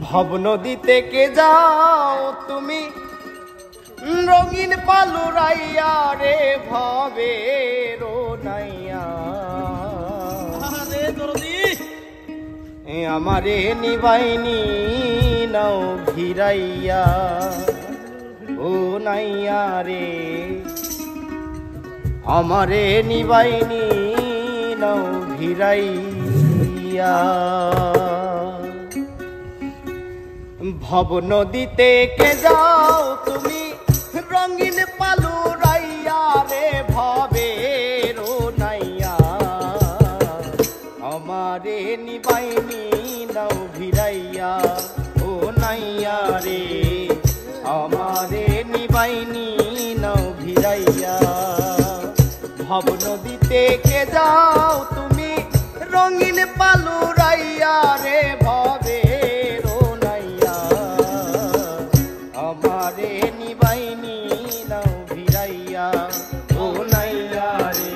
ভব নদীতে কে যাও তুমি রঙিন পালুরাইয়া রে ভবের নাইয়া আমারে নিবাইনি নাও ভিড়াইয়া ও নাইয়া রে আমারে নিবাইনি নাও ভিড়াইয়া ভব নদীতে কে যাও তুমি রঙিন পালুরাইয়া রে ভবের নাইয়া আমারে নিবাইনি নাও ভিড়াইয়া ও নাইয়া রে আমারে নিবাইনি নাও ভিড়াইয়া ভব নদীতে কে যাও তুমি রঙিন পালুরাইয়া রে ভবের নাইয়া আমারে নিবাইনি নাও ভিড়াইয়া ও নাইয়া রে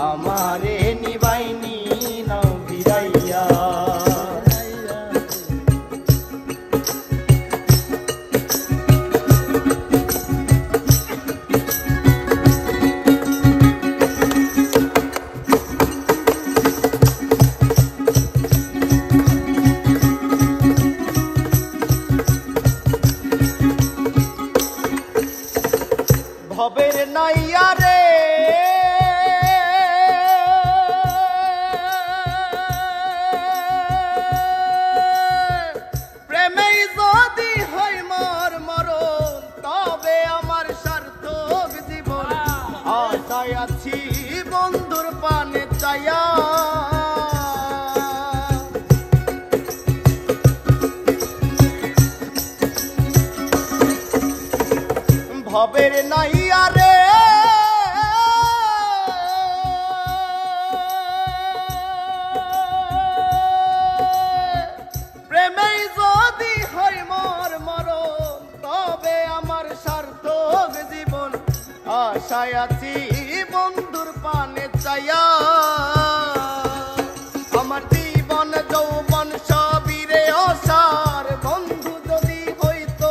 আমারে নিবাইনি নাও ভিড়াইয়া ভবের নাইয়া রে প্রেমেই যদি হয় মোর মরণ তবে আমার সার্থক জীবন আশায় আছি বন্ধুর পানে চাইয়া ভবের নাইয়া রে প্রেমেই যদি হয় মোর মরণ তবে আমার সার্থক জীবন আশায় আছি বন্ধুর পানে চাইয়া আমার জীবন যৌবন সবই রে অসার বন্ধু যদি হইতো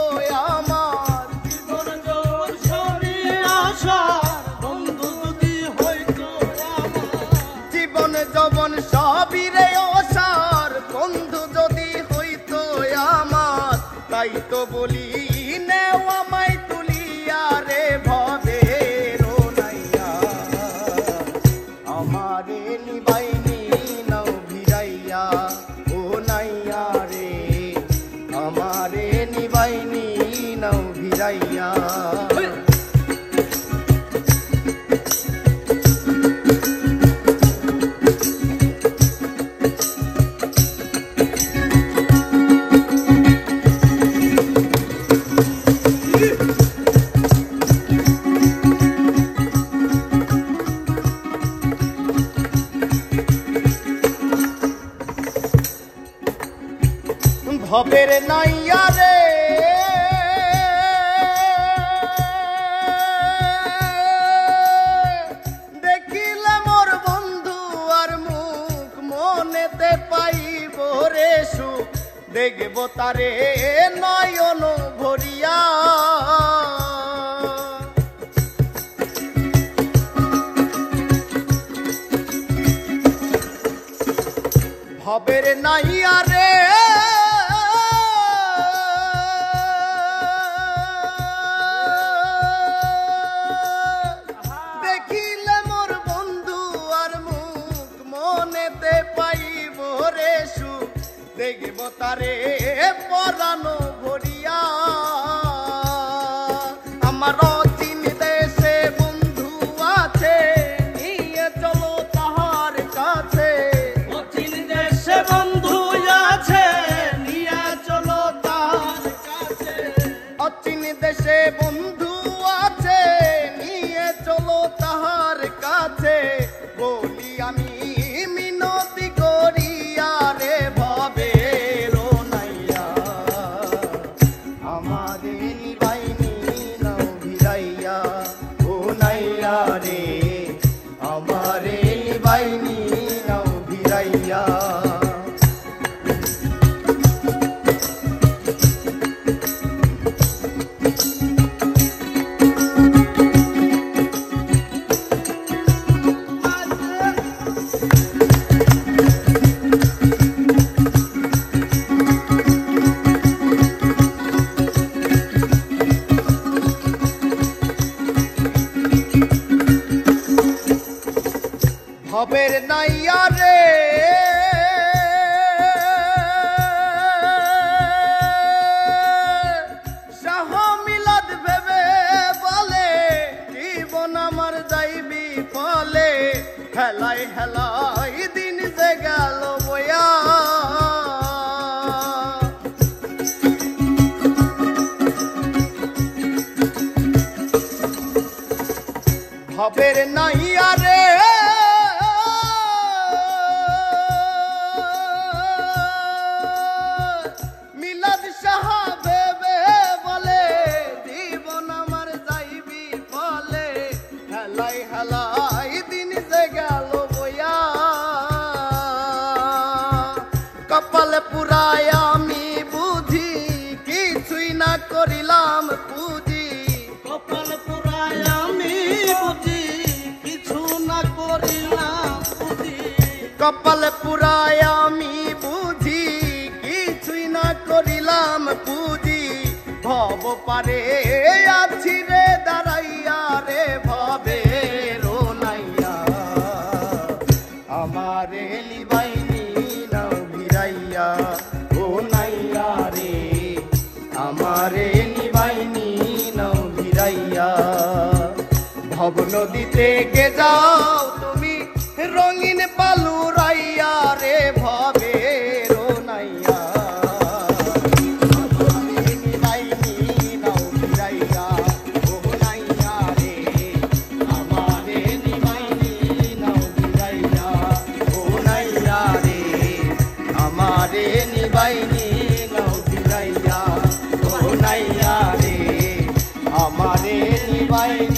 আমার জীবন যৌবন সবই আশার বন্ধু যদি হইতো আমার জীবন যৌবন সবই রে অসার বন্ধু যদি হইতো আমার তাই তো বলি নেও আমায় তুলিয়া রে ভবের নাইয়া আমারে নিবাইনি নাও ভিড়াইয়া ও নাইয়া রে আমারে নিবাইনি নাও ভিড়াইয়া ভবের নাইয়া রে দেখিলে মোর বন্ধু আর মুখ মনেতে পাইব রে সুখ দেখব তারে নয়ন ভরিয়া ভবের নাইয়া রে দেখিলে মোর বন্ধু আর মুখ মনেতে পাইব রে সুখ দেখব তারে পরানো ভরিয়া আমার অচিন দেশে বন্ধু আছে নিয়ে চলো তাহার কাছে অচিন দেশে বন্ধু আছে নিয়ে চলো তাহার কাছে অচিন দেশে বন্ধু আছে নিয়ে চলো তাহার কাছে বলি আমি মিনতি করিয়া রে ভবের নাইয়া আমার নাইয়া রে শাহ মিলাদ ভেবে বলে জীবন আমার যাইবি ফলে হেলাই হেলাই দিন যে গেল বয়া ভবের নাইয়া রে মিলাদ শাহ ভেবে বলে জীবন আমার যাইবি ফলে হেলাই হেলাই দিন যে গেল বয়া কপাল পুরায় আমি বুঝি কিছুই না করিলাম পুঁজি কপাল পুরায় আমি বুঝি কিছু না করিলাম পুঁজি কপাল পুরায় আমি বুঝি কিছুই না করিলাম পুঁজি ভব পারে আছি রে দাঁড়াইয়া রে ভবে রো নাইয়া আমারে লিবাইনি নাও ভিড়াইয়া ও নাইয়া রে আমারে নিবাইনি নাও ভিড়াইয়া ভব নদীতে গে যাও তুমি রঙিন পালু রাইয়া রে ভবে রো নাইয়া আমারে নিবাইনি নাও ভিড়াইয়া ও নাইয়া রে আমারে নিবাইনি নাও ভিড়াইয়া ও নাইয়া রে আমারে নিবাইনি নাও ভিড়াইয়া ও নাইয়া রে আমারে নিবাইনি